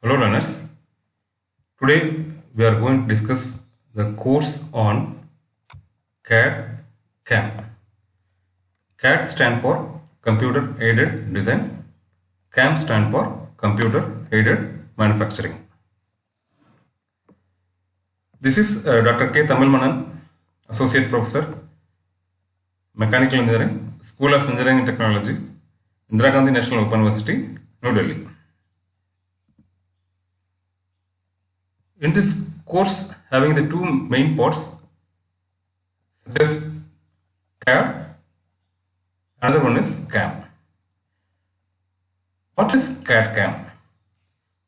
Hello learners, today we are going to discuss the course on CAD CAM. CAD stand for Computer Aided Design, CAM stand for Computer Aided Manufacturing. This is Dr. K. Tamil Manan, Associate Professor, Mechanical Engineering, School of Engineering and Technology, Indira Gandhi National Open University, New Delhi. In this course, having the two main parts, such as CAD, another one is CAM. What is CAD CAM?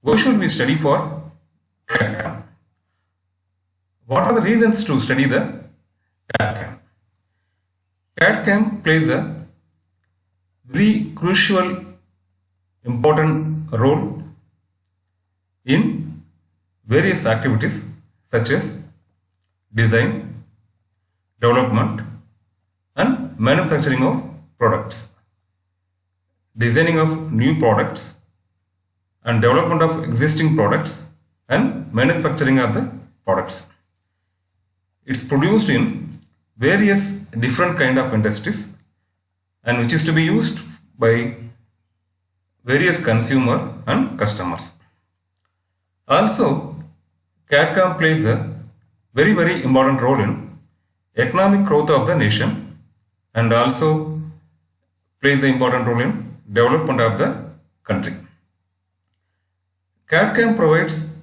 Why should we study for CAD CAM? What are the reasons to study the CAD CAM? CAD CAM plays a very crucial, important role in various activities such as design, development and manufacturing of products, designing of new products and development of existing products and manufacturing of the products. It's produced in various different kind of industries and which is to be used by various consumer and customers. Also, CAD/CAM plays a very important role in economic growth of the nation and also plays an important role in development of the country. CAD/CAM provides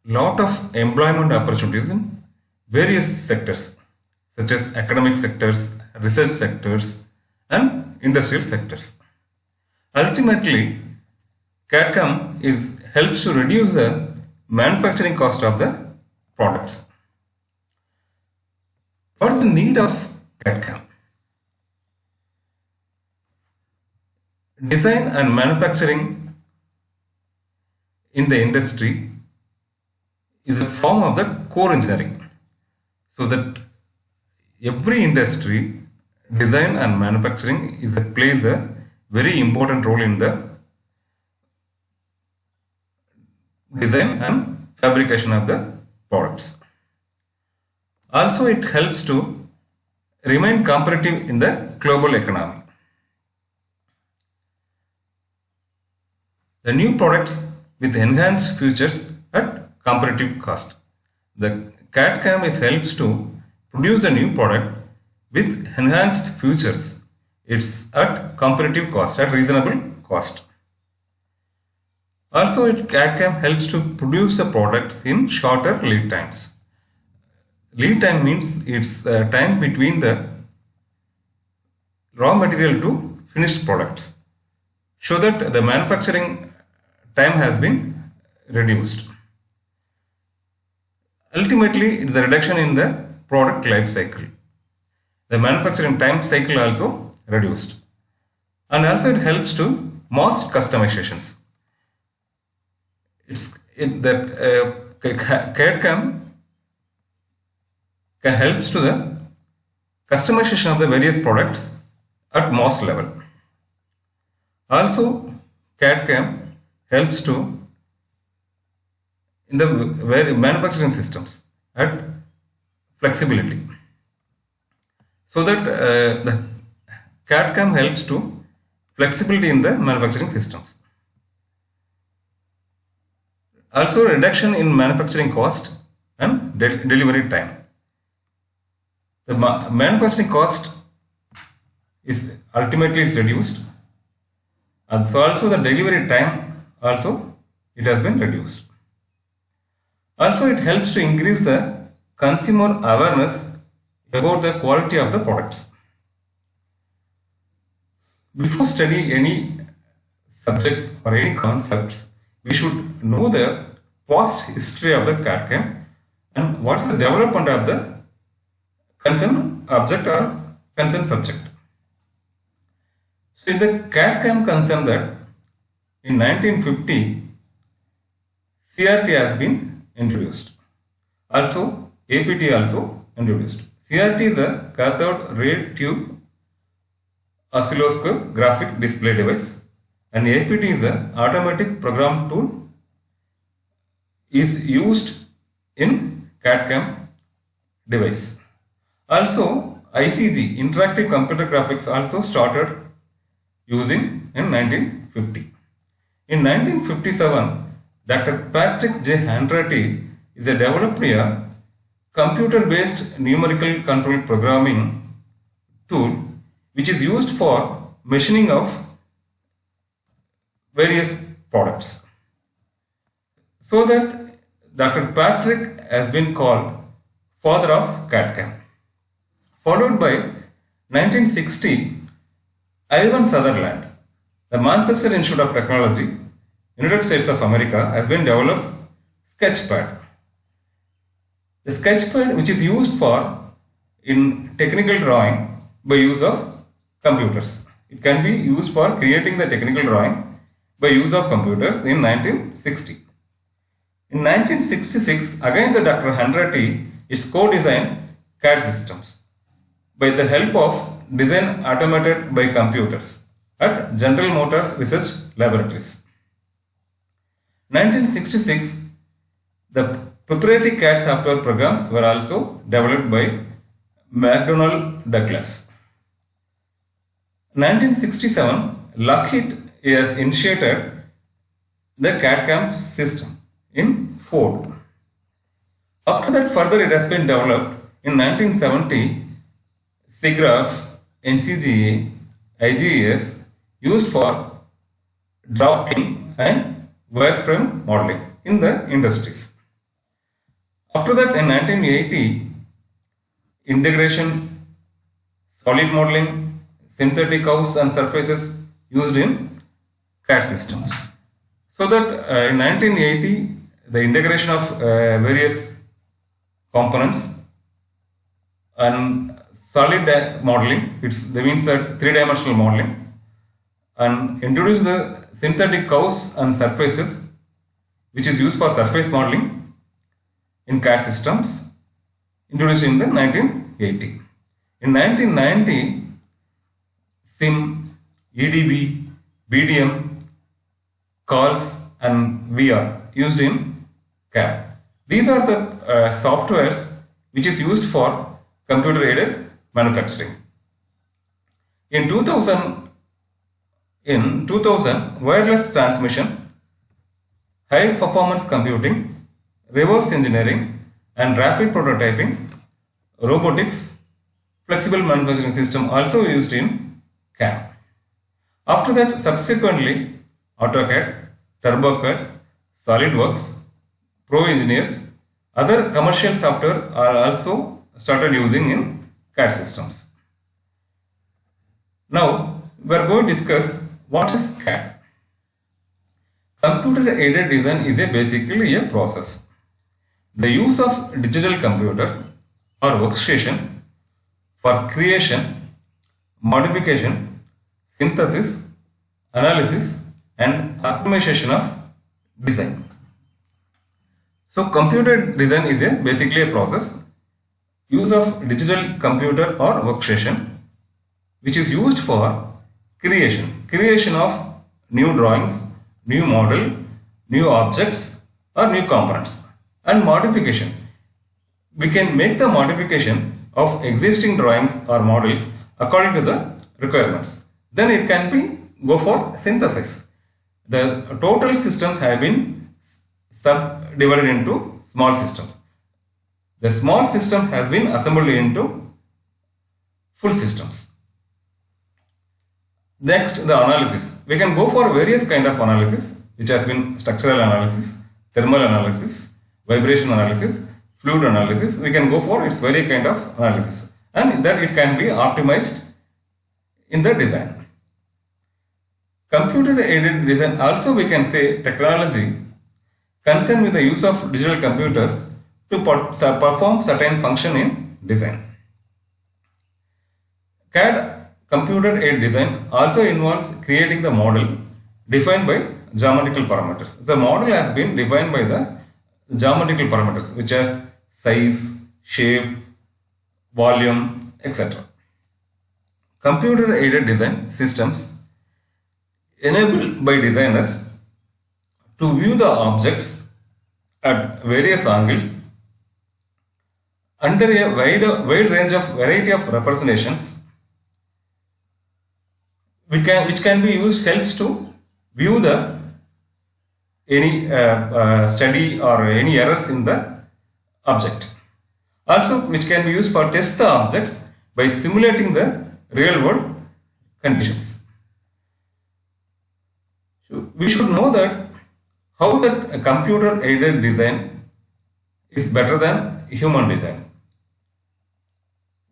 lot of employment opportunities in various sectors such as academic sectors, research sectors and industrial sectors. Ultimately, CAD/CAM helps to reduce the manufacturing cost of the products. What is the need of CAD/CAM? Design and manufacturing in the industry is a form of the core engineering. So that every industry, design and manufacturing plays a very important role in the design and fabrication of the products. Also, it helps to remain competitive in the global economy. The new products with enhanced features at competitive cost. The CAD/CAM helps to produce the new product with enhanced features. It's at competitive cost, at reasonable cost. Also, CAD/CAM helps to produce the products in shorter lead times. Lead time means it's time between the raw material to finished products, so that the manufacturing time has been reduced. Ultimately, it's a reduction in the product life cycle. The manufacturing time cycle also reduced. And also it helps to mass customizations. CAD/CAM helps to the customization of the various products at mass level. Also, CAD/CAM helps to in the manufacturing systems at flexibility. So that the CAD/CAM helps to flexibility in the manufacturing systems. Also, reduction in manufacturing cost and delivery time. The manufacturing cost is ultimately reduced, and so also the delivery time also it has been reduced. Also, it helps to increase the consumer awareness about the quality of the products. Before studying any subject or any concepts, we should know the past history of the CAD/CAM and what is the development of the concerned object or concerned subject. So, in the CAD/CAM concerned that in 1950, CRT has been introduced. Also, APT also introduced. CRT is a cathode ray tube oscilloscope graphic display device, and APT is an automatic program tool is used in CAD/CAM device. Also, ICG, interactive computer graphics, also started using in 1950. In 1957, Dr. Patrick J. Hanratty is a developed a computer-based numerical control programming tool which is used for machining of various products. So that Dr. Patrick has been called father of CAD/CAM. Followed by 1960, Ivan Sutherland, the Manchester Institute of Technology, United States of America, has been developed Sketchpad. The Sketchpad, which is used for in technical drawing by use of computers. It can be used for creating the technical drawing by use of computers in 1960. In 1966, again the Dr. Hanratty is co-designed CAD systems by the help of design automated by computers at General Motors Research Laboratories. 1966, the proprietary CAD software programs were also developed by McDonnell Douglas. 1967, Lockheed has initiated the CAD/CAM system in Ford. After that, further it has been developed in 1970. SIGGRAPH, NCGA, IGES used for drafting and wireframe modeling in the industries. After that, in 1980, integration, solid modeling, synthetic curves and surfaces used in CAD systems. So that in 1980, the integration of various components and solid modeling, that means that three-dimensional modeling, and introduce the synthetic curves and surfaces, which is used for surface modeling in CAD systems, introduced in the 1980. In 1990, SIM, EDB, BDM, CALS and VR used in CAD. These are the softwares which is used for computer-aided manufacturing. In 2000, wireless transmission, high performance computing, reverse engineering and rapid prototyping, robotics, flexible manufacturing system also used in CAM. After that, subsequently, AutoCAD, TurboCAD, SolidWorks, Pro Engineers, other commercial software are also started using in CAD systems. Now, we are going to discuss what is CAD. Computer aided design is basically a process. The use of digital computer or workstation for creation, modification, synthesis, analysis and optimization of design. So computer design is basically a process, use of digital computer or workstation which is used for creation of new drawings, new model, new objects or new components, and modification. We can make the modification of existing drawings or models according to the requirements. Then it can be go for synthesis. The total systems have been subdivided into small systems. The small system has been assembled into full systems. Next, the analysis. We can go for various kind of analysis, which has been structural analysis, thermal analysis, vibration analysis, fluid analysis. We can go for its very kind of analysis, and that it can be optimized in the design. Computer aided design, also we can say technology concerned with the use of digital computers to perform certain function in design. CAD, computer aided design, also involves creating the model defined by geometrical parameters. The model has been defined by the geometrical parameters, which has size, shape, volume, etc. Computer aided design systems enabled by designers to view the objects at various angles under a wide range of variety of representations which can be used helps to view the any study or any errors in the object. Also, which can be used for test the objects by simulating the real world conditions. So we should know that how that a computer aided design is better than human design.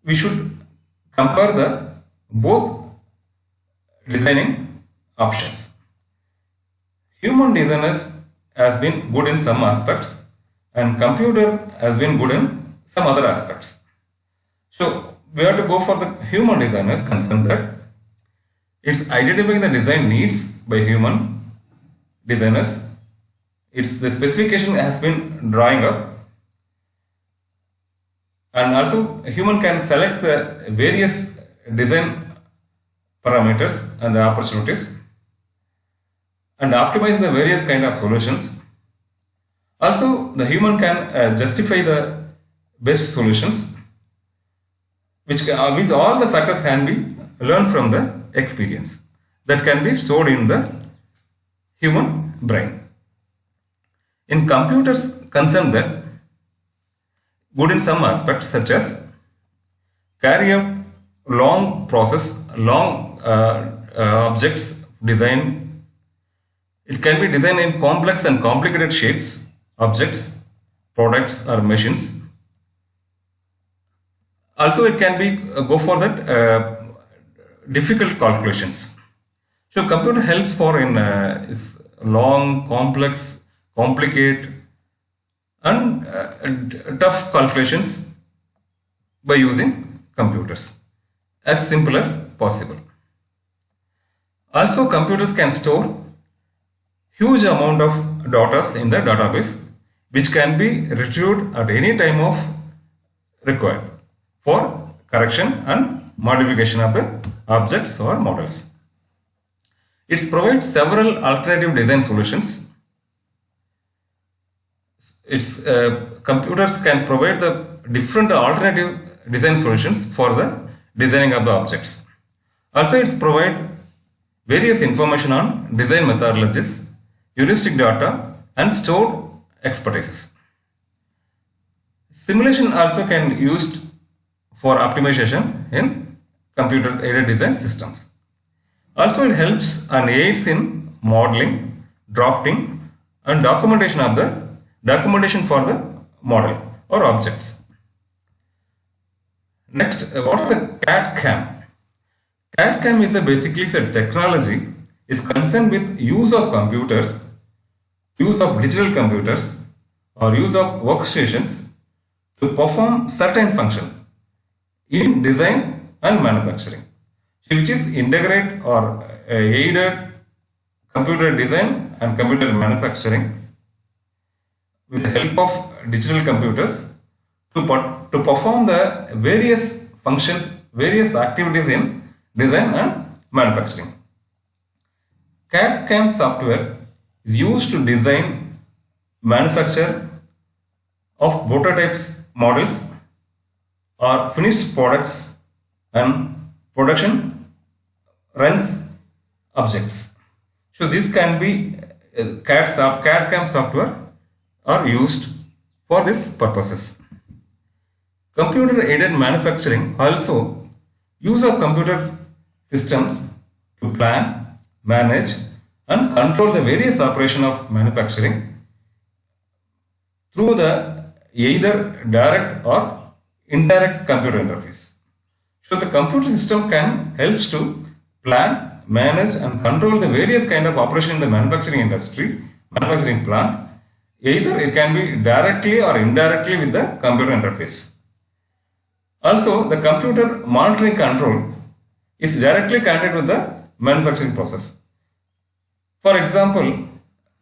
We should compare the both designing options. Human designers has been good in some aspects and computer has been good in some other aspects. So we have to go for the human designers concerned that it's identifying the design needs by human designers. It's the specification has been drawing up, and also a human can select the various design parameters and the opportunities and optimize the various kind of solutions. Also, the human can justify the best solutions, which all the factors can be learned from the experience that can be stored in the human brain. In computers concerned that good in some aspects such as carry a long process, long objects design. It can be designed in complex and complicated shapes, objects, products or machines. Also, it can be go for that difficult calculations. So, computer helps for in is long, complex, complicated, and tough calculations by using computers as simple as possible. Also, computers can store huge amount of data in the database, which can be retrieved at any time of required for correction and modification of the objects or models. It provides several alternative design solutions. Computers can provide the different alternative design solutions for the designing of the objects. Also, it provides various information on design methodologies, heuristic data, and stored expertises. Simulation also can be used for optimization in computer-aided design systems. Also, it helps and aids in modeling, drafting, and documentation for the model or objects. Next, what is the CAD-CAM? CAD-CAM is basically a technology is concerned with use of computers, use of digital computers, or use of workstations to perform certain function in design and manufacturing, which is integrate or aided computer design and computer manufacturing with the help of digital computers to perform the various functions, various activities in design and manufacturing. CAD-CAM software is used to design, manufacture of prototypes, models, or finished products, and production runs objects. So this can be CAD-CAM software are used for these purposes. Computer aided manufacturing also use of computer systems to plan, manage, and control the various operations of manufacturing through the either direct or indirect computer interface. So the computer system can helps to plan, manage, and control the various kind of operation in the manufacturing industry, manufacturing plant. Either it can be directly or indirectly with the computer interface. Also, the computer monitoring control is directly connected with the manufacturing process. For example,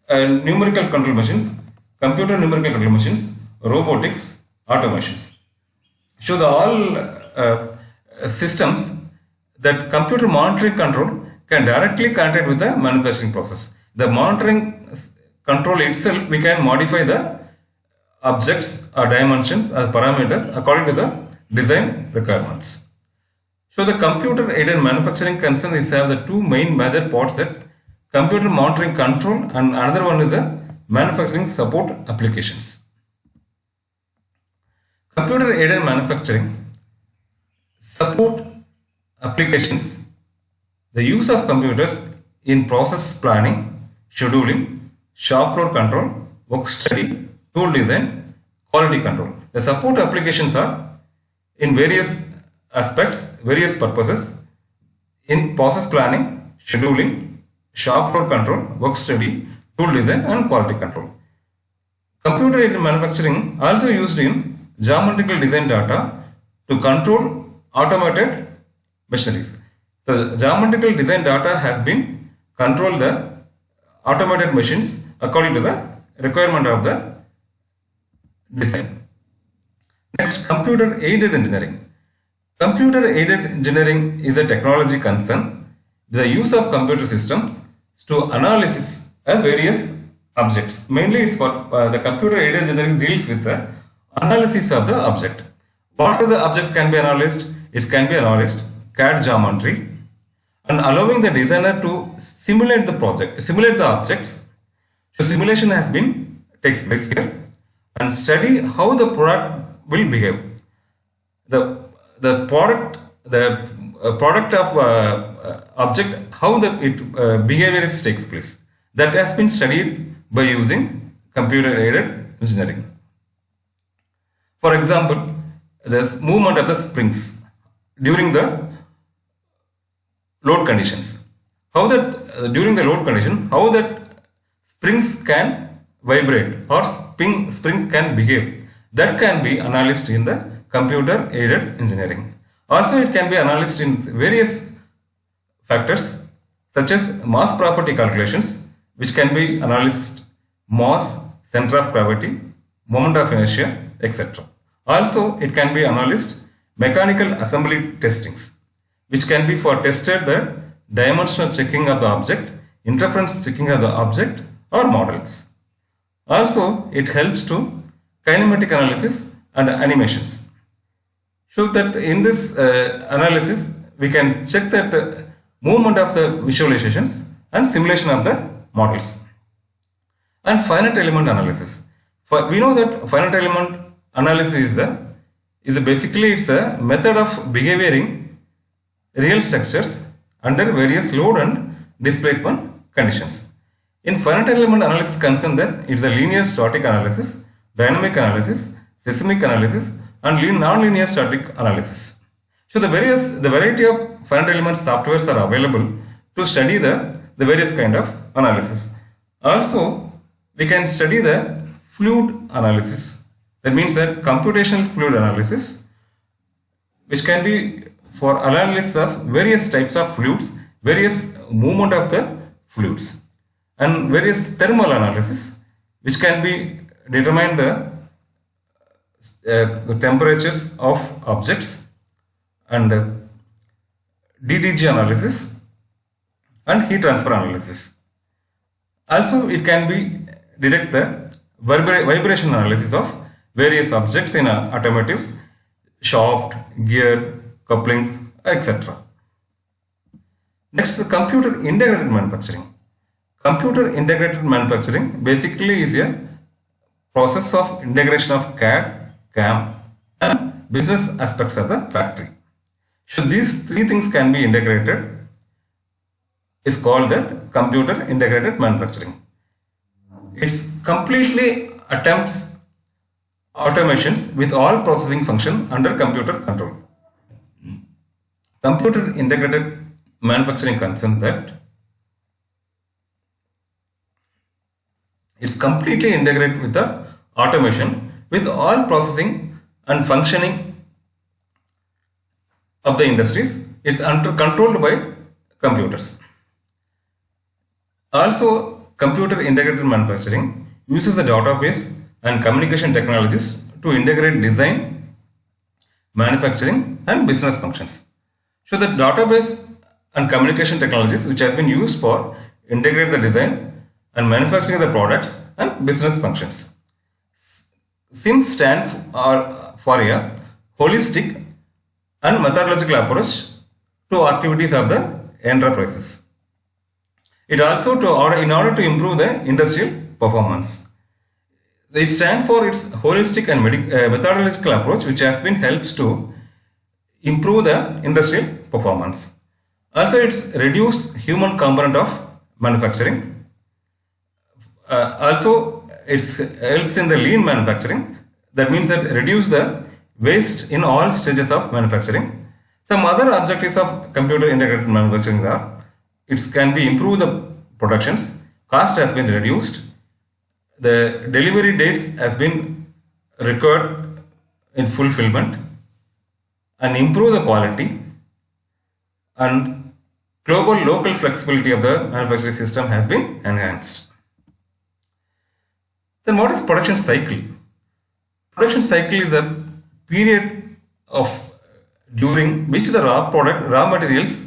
numerical control machines, computer numerical control machines, robotics, automations. So the all systems that computer monitoring control can directly connect with the manufacturing process. The monitoring control itself, we can modify the objects or dimensions as parameters according to the design requirements. So the computer aided manufacturing concern is have the two main major parts, that computer monitoring control and another one is the manufacturing support applications. Computer aided manufacturing support applications, the use of computers in process planning, scheduling, shop floor control, work study, tool design, quality control. The support applications are in various aspects, various purposes in process planning, scheduling, shop floor control, work study, tool design and quality control. Computer aided manufacturing also used in geometrical design data to control automated machineries. The geometrical design data has been control the automated machines according to the requirement of the design. Next, computer aided engineering. Computer aided engineering is a technology concern, the use of computer systems to analysis of various objects. Mainly it's for the computer aided engineering deals with the analysis of the object. What are the objects can be analyzed? It can be analyzed CAD geometry and allowing the designer to simulate the objects. So simulation takes place here and study how the product will behave. The product of object, how the behavior takes place. That has been studied by using computer aided engineering. For example, the movement of the springs during the load conditions. How that during the load condition, how that springs can vibrate or spring can behave. That can be analyzed in the computer aided engineering. Also, it can be analyzed in various factors such as mass property calculations, which can be analyzed mass, center of gravity, moment of inertia, etc. Also, it can be analyzed mechanical assembly testings, which can be for tested the dimensional checking of the object, interference checking of the object or models. Also, it helps to kinematic analysis and animations. So that in this analysis, we can check that movement of the visualizations and simulation of the models. And finite element analysis. We know that finite element analysis is basically it's a method of behavioring real structures under various load and displacement conditions. In finite element analysis concern that it's a linear static analysis, dynamic analysis, seismic analysis and non-linear static analysis. So the variety of finite element softwares are available to study the various kind of analysis. Also, we can study the fluid analysis. That means that computational fluid analysis, which can be for analysis of various types of fluids, various movement of the fluids, and various thermal analysis, which can be determine the temperatures of objects, and DTG analysis and heat transfer analysis. Also, it can be detect the vibration analysis of various objects in automotives, shaft, gear, couplings, etc. Next, computer integrated manufacturing. Computer integrated manufacturing basically is a process of integration of CAD, CAM and business aspects of the factory. So these three things can be integrated is called that computer integrated manufacturing. It's completely attempts automations with all processing function under computer control. Computer integrated manufacturing concerns that it's completely integrated with the automation with all processing and functioning of the industries. It's controlled by computers. Also, computer integrated manufacturing uses the database and communication technologies to integrate design, manufacturing and business functions. So the database and communication technologies which has been used for integrate the design and manufacturing of the products and business functions. SIMS stand for a holistic and methodological approach to activities of the enterprises. It also in order to improve the industrial performance. It stands for its holistic and methodological approach, which has been helps to improve the industrial performance. Also, it's reduced human component of manufacturing. Also, it helps in the lean manufacturing. That means that reduce the waste in all stages of manufacturing. Some other objectives of computer integrated manufacturing are it can be improve the productions, cost has been reduced, the delivery dates has been recorded in fulfillment, and improve the quality, and global local flexibility of the manufacturing system has been enhanced. Then what is production cycle? Production cycle is a period of during which the raw materials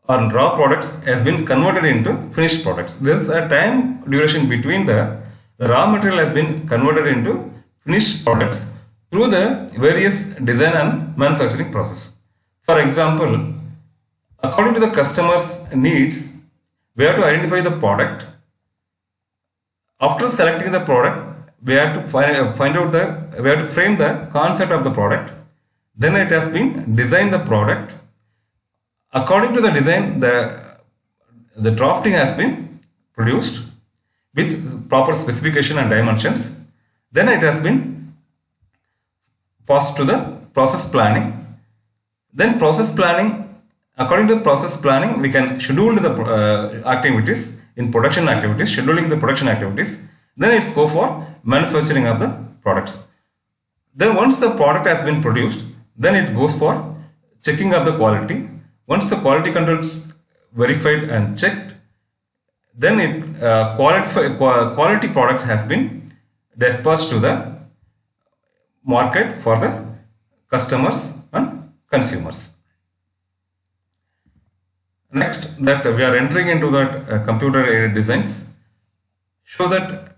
or raw products has been converted into finished products. There is a time duration between the raw material has been converted into finished products through the various design and manufacturing process. For example, according to the customer's needs, we have to identify the product. After selecting the product, we have to we have to frame the concept of the product. Then it has been designed the product. According to the design, the drafting has been produced with proper specification and dimensions. Then it has been passed to the process planning. Then process planning, according to the process planning, we can schedule the activities in production activities, scheduling the production activities. Then it's go for manufacturing of the products. Then once the product has been produced, then it goes for checking of the quality. Once the quality controls verified and checked, then it quality product has been dispatched to the market for the customers and consumers. Next, that we are entering into that computer aided designs show that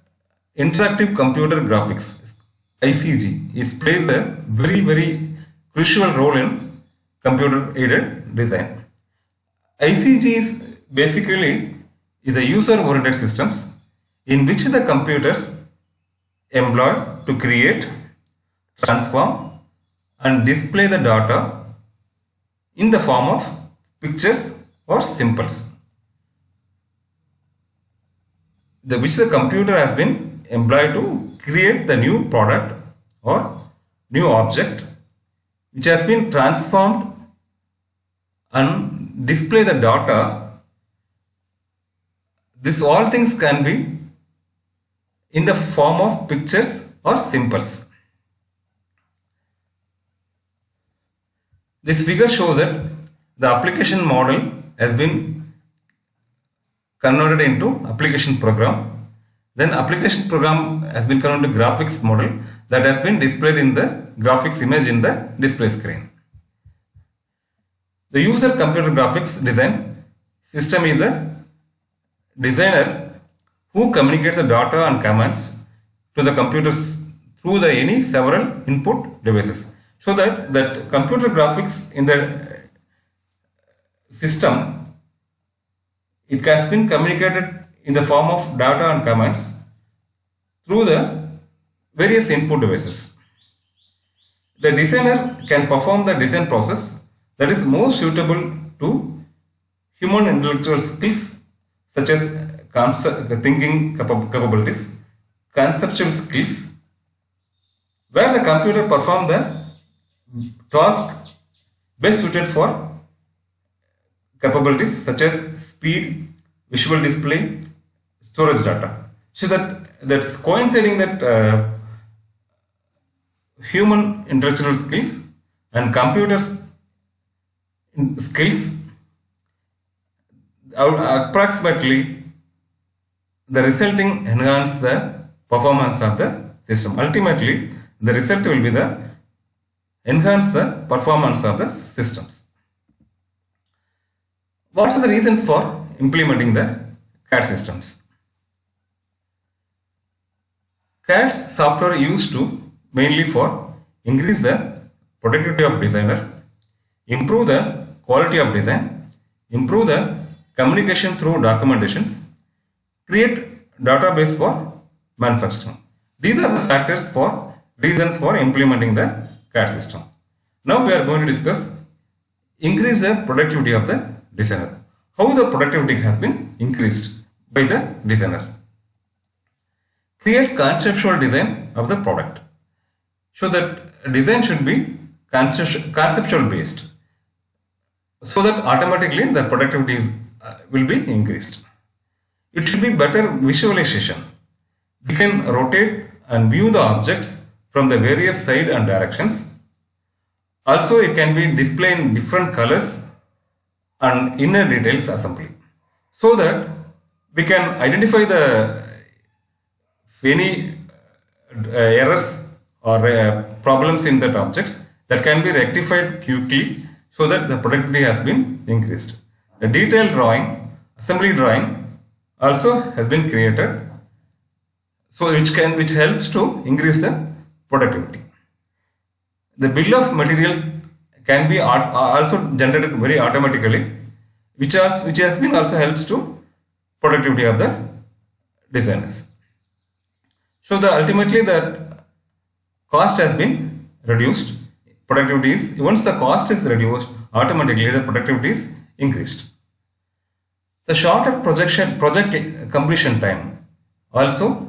interactive computer graphics, ICG, it plays a very crucial role in computer aided design. ICG is basically a user oriented systems in which the computers employ to create, transform and display the data in the form of pictures or symbols, which the computer has been employed to create the new product or new object which has been transformed and display the data. This all things can be in the form of pictures or symbols. This figure shows that the application model has been converted into application program. Then application program has been converted to graphics model that has been displayed in the graphics image in the display screen. The user computer graphics design system is a designer who communicates the data and commands to the computers through the any several input devices. So that computer graphics in the system, it has been communicated in the form of data and commands through the various input devices. The designer can perform the design process that is more suitable to human intellectual skills such as thinking capabilities, conceptual skills, where the computer perform the task best suited for capabilities such as speed, visual display, storage data. So that's coinciding that human intellectual skills and computers skills approximately the resulting enhance the performance of the system. Ultimately, the result will be the enhance the performance of the systems. What are the reasons for implementing the CAD systems? CAD software used to mainly for increase the productivity of designer, improve the quality of design, improve the communication through documentations, create database for manufacturing. These are the factors for reasons for implementing the CAD system. Now we are going to discuss increase the productivity of the designer. How the productivity has been increased by the designer. Create conceptual design of the product. So that design should be conceptual based, so that automatically the productivity will be increased. It should be better visualization. We can rotate and view the objects from the various sides and directions. Also, it can be displayed in different colors and inner details assembly, so that we can identify the any errors or problems in that objects that can be rectified quickly, so that the productivity has been increased. A detailed drawing, assembly drawing also has been created, so which helps to increase the productivity. The bill of materials can be also generated very automatically, which has been also helps to productivity of the designers. So ultimately the cost has been reduced. Productivity is, once the cost is reduced, automatically the productivity is increased. The shorter project completion time also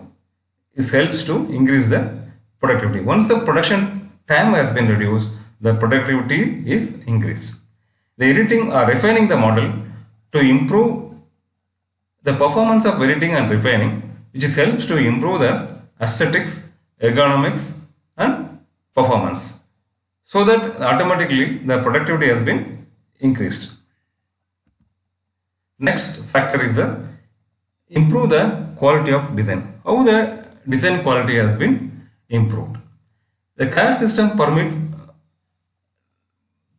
helps to increase the productivity. Once the production time has been reduced, the productivity is increased. The editing or refining the model to improve the performance of editing and refining, which helps to improve the aesthetics, ergonomics and performance, so that automatically the productivity has been increased. Next factor is the improve the quality of design. How the design quality has been improved. The CAD system permit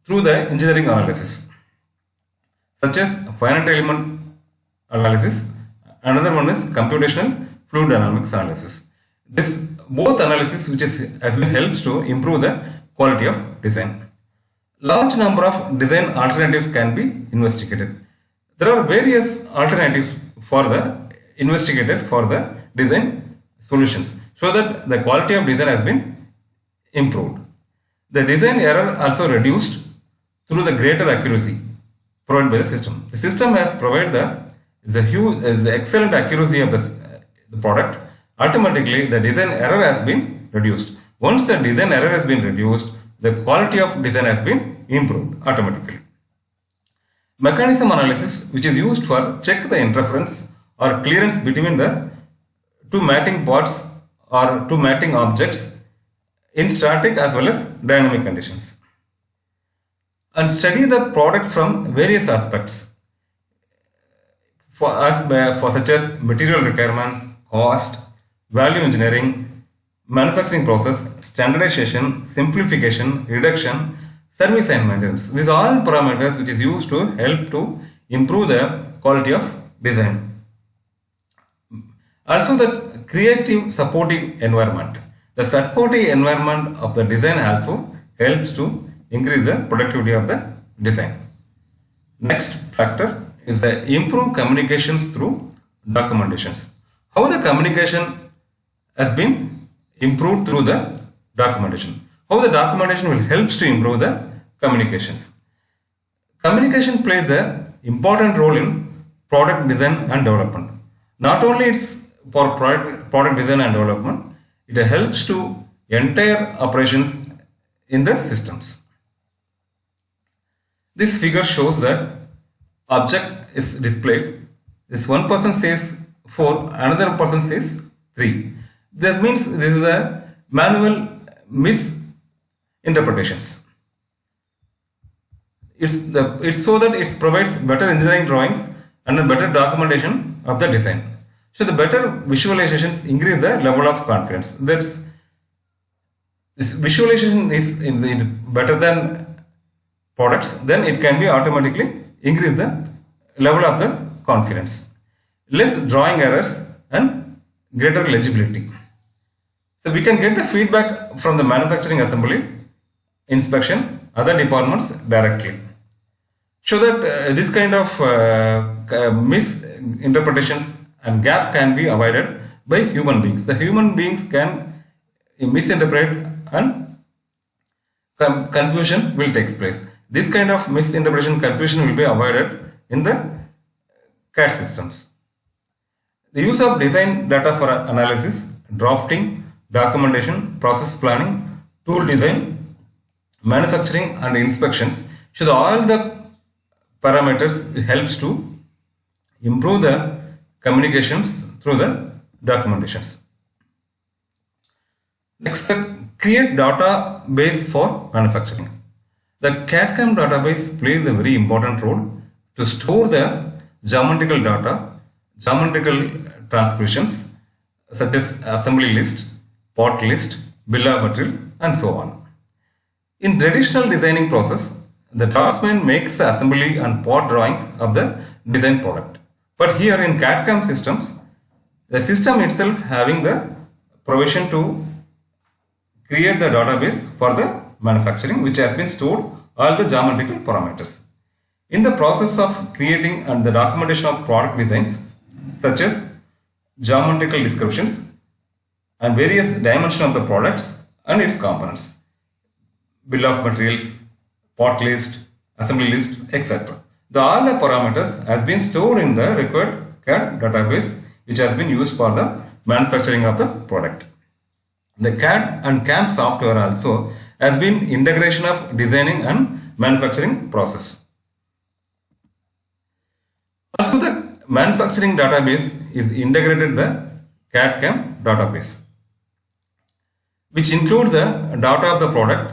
through the engineering analysis, such as finite element analysis. Another one is computational fluid dynamics analysis. This both analysis has been helps to improve the quality of design. Large number of design alternatives can be investigated. There are various alternatives for the investigated for the design solutions, so that the quality of design has been improved. The design error also reduced through the greater accuracy provided by the system. The system has provided the excellent accuracy of the product. Automatically the design error has been reduced. Once the design error has been reduced, the quality of design has been improved automatically. Mechanism analysis, which is used for check the interference or clearance between the two matting parts or two matting objects in static as well as dynamic conditions, and study the product from various aspects for such as material requirements, cost, value engineering, manufacturing process, standardization, simplification, reduction, service and maintenance. These are all parameters which is used to help to improve the quality of design. Also the creative supportive environment. The supportive environment of the design also helps to increase the productivity of the design. Next factor is the improve communications through documentations. How the communication has been improved through the documentation. How the documentation will helps to improve the communications. Communication plays an important role in product design and development. Not only it's for product design and development, it helps to entire operations in the systems. This figure shows that object is displayed. This one person says 4, another person says 3. That means this is a manual misinterpretations. It's so that it provides better engineering drawings and a better documentation of the design. So the better visualizations increase the level of confidence. This visualization is better than products, then it can be automatically increase the level of the confidence. Less drawing errors and greater legibility. So we can get the feedback from the manufacturing assembly, inspection, other departments directly. So that this kind of misinterpretations and gap can be avoided by human beings. The human beings can misinterpret and confusion will take place. This kind of misinterpretation confusion will be avoided in the CAD systems. The use of design data for analysis, drafting, documentation, process planning, tool design, manufacturing and inspections. So all the parameters helps to improve the communications through the documentations. Next, the create database for manufacturing. The CAD/CAM database plays a very important role to store the geometrical data, geometrical transcriptions such as assembly list, part list, bill of material and so on. In traditional designing process, the draftsman makes the assembly and part drawings of the design product. But here in CAD/CAM systems, the system itself having the provision to create the database for the manufacturing, which has been stored all the geometrical parameters. In the process of creating and the documentation of product designs, such as geometrical descriptions and various dimensions of the products and its components, bill of materials, part list, assembly list, etc. All the parameters has been stored in the required CAD database, which has been used for the manufacturing of the product. The CAD and CAM software also has been integration of designing and manufacturing process. Also, the manufacturing database is integrated the CAD/CAM database, which includes the data of the product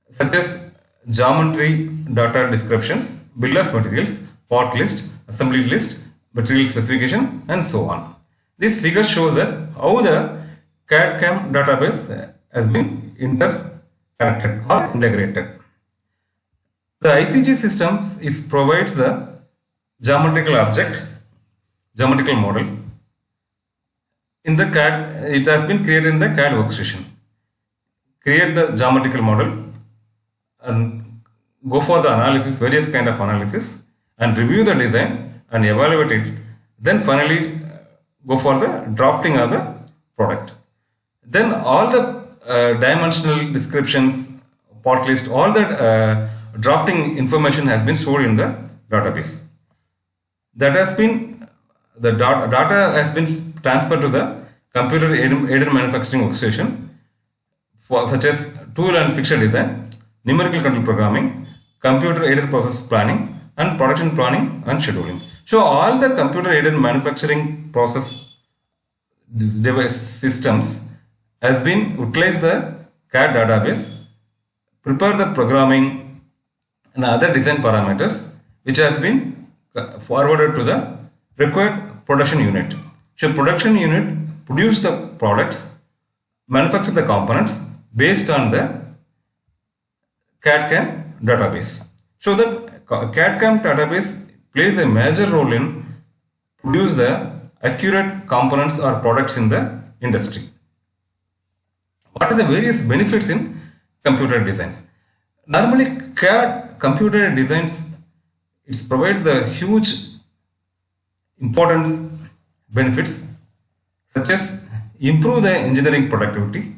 such as geometry data descriptions, bill of materials, part list, assembly list, material specification and so on. This figure shows that how the CAD/CAM database has been interconnected or integrated. The ICG system provides the geometrical object, geometrical model. In the CAD, it has been created in the CAD workstation. Create the geometrical model and go for the analysis, various kind of analysis, and review the design and evaluate it. Then finally go for the drafting of the product. Then all the dimensional descriptions, part list, all the drafting information has been stored in the database. That has been, the data has been transferred to the computer aided manufacturing workstation for such as tool and fixture design, numerical control programming, computer aided process planning and production planning and scheduling. So all the computer aided manufacturing process device systems has been utilized the CAD database, prepare the programming and other design parameters, which has been forwarded to the required production unit. So production unit produce the products, manufacture the components based on the CAD/CAM database. So the CAD/CAM database plays a major role in produce the accurate components or products in the industry. What are the various benefits in computer designs? Normally CAD computer designs, it provides the huge important benefits such as improve the engineering productivity.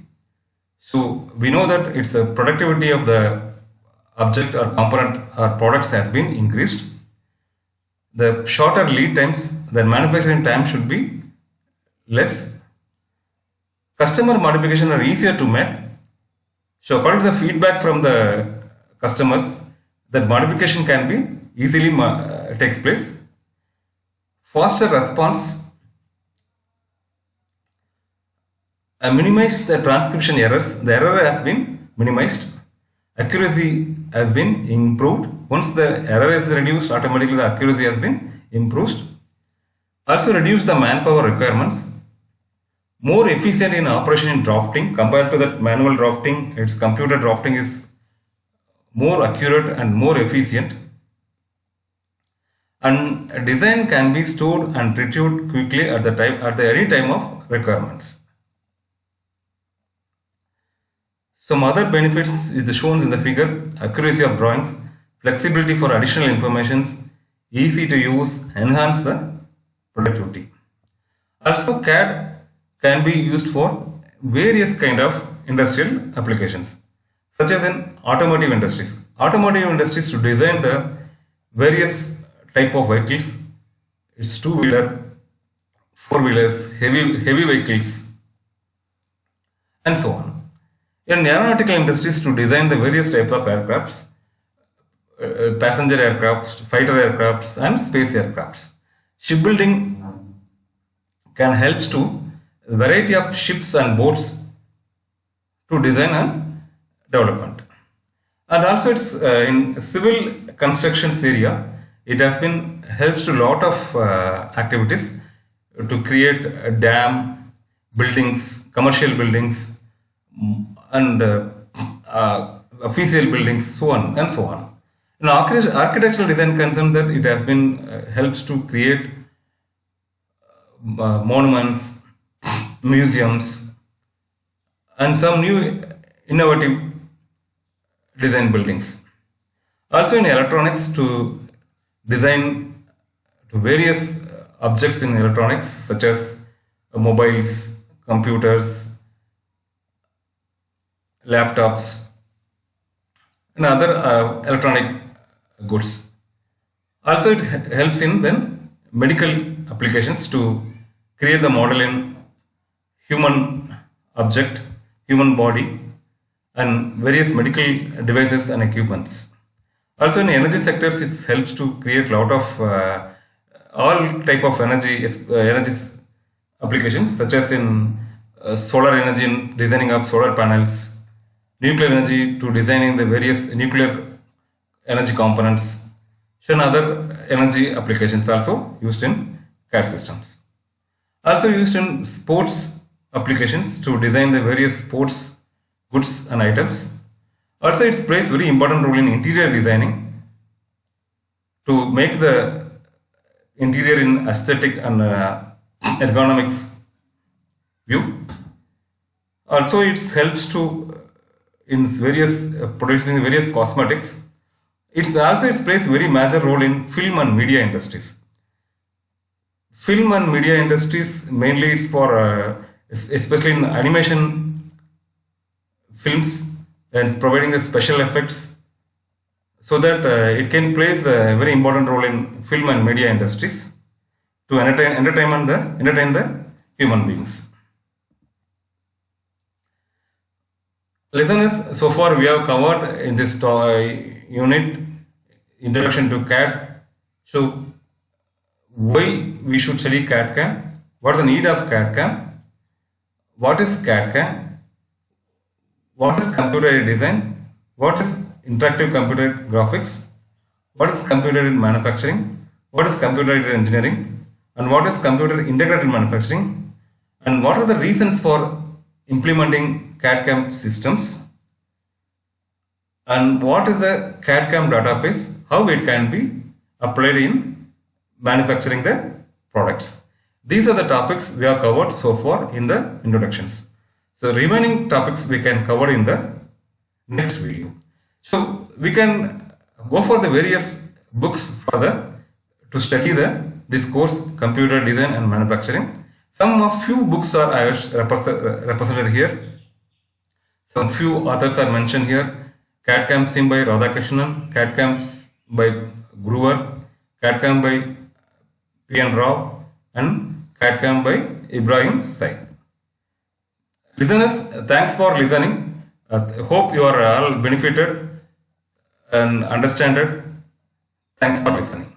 So we know that it's a productivity of the object or component or products has been increased. The shorter lead times, the manufacturing time should be less. Customer modification are easier to make. So according to the feedback from the customers, that modification can be easily takes place. Faster response, minimize the transcription errors. The error has been minimized. Accuracy has been improved. Once the error is reduced, automatically the accuracy has been improved. Also reduce the manpower requirements. More efficient in operation in drafting compared to that manual drafting. Its computer drafting is more accurate and more efficient. And design can be stored and retrieved quickly at any time of requirements. Some other benefits is shown in the figure: accuracy of drawings, flexibility for additional informations, easy to use, enhance the productivity. Also, CAD can be used for various kind of industrial applications, such as in automotive industries. Automotive industries to design the various type of vehicles. It's two-wheeler, four-wheelers, heavy vehicles, and so on. In aeronautical industries to design the various types of aircrafts, passenger aircrafts, fighter aircrafts, and space aircrafts. Shipbuilding can help to variety of ships and boats to design and development. And also it's in civil constructions area, it has been helps to lot of activities to create a dam, buildings, commercial buildings, and official buildings, so on and so on. In architectural design concern, that it has been helps to create monuments, museums, and some new innovative design buildings. Also in electronics to design to various objects in electronics, such as mobiles, computers, laptops, and other electronic goods. Also it helps in then medical applications to create the model in human object, human body, and various medical devices and equipments. Also in energy sectors, it helps to create lot of all type of energy applications, such as in solar energy, in designing of solar panels, nuclear energy to designing the various nuclear energy components, and other energy applications also used in CAD systems. Also used in sports applications to design the various sports goods and items. Also it plays very important role in interior designing to make the interior in aesthetic and ergonomics view. Also it helps to in various producing various cosmetics. It plays very major role in film and media industries. Film and media industries, mainly it's for especially in animation films, and it's providing the special effects, so that it can play a very important role in film and media industries to entertain the human beings. Listeners, so far we have covered in this unit introduction to CAD. So why we should study CAD-CAM? What is the need of CAD-CAM? What is CAD-CAM? What is computer-aided design? What is interactive computer graphics? What is computer-aided manufacturing? What is computer-aided engineering? And what is computer integrated manufacturing? And what are the reasons for implementing CAD-CAM systems? And what is the CAD-CAM database? How it can be applied in manufacturing the products? These are the topics we have covered so far in the introductions. So remaining topics we can cover in the next video. So we can go for the various books to study this course, computer design and manufacturing. Some of few books are represented here. Some few authors are mentioned here. CAD-CAM Sim by Radhakrishnan, CAD-CAM by Gruber, CAD-CAM by P.N. Rao, and CAD-CAM by Ibrahim Said. Listeners, thanks for listening. Hope you are all benefited and understood. Thanks for listening.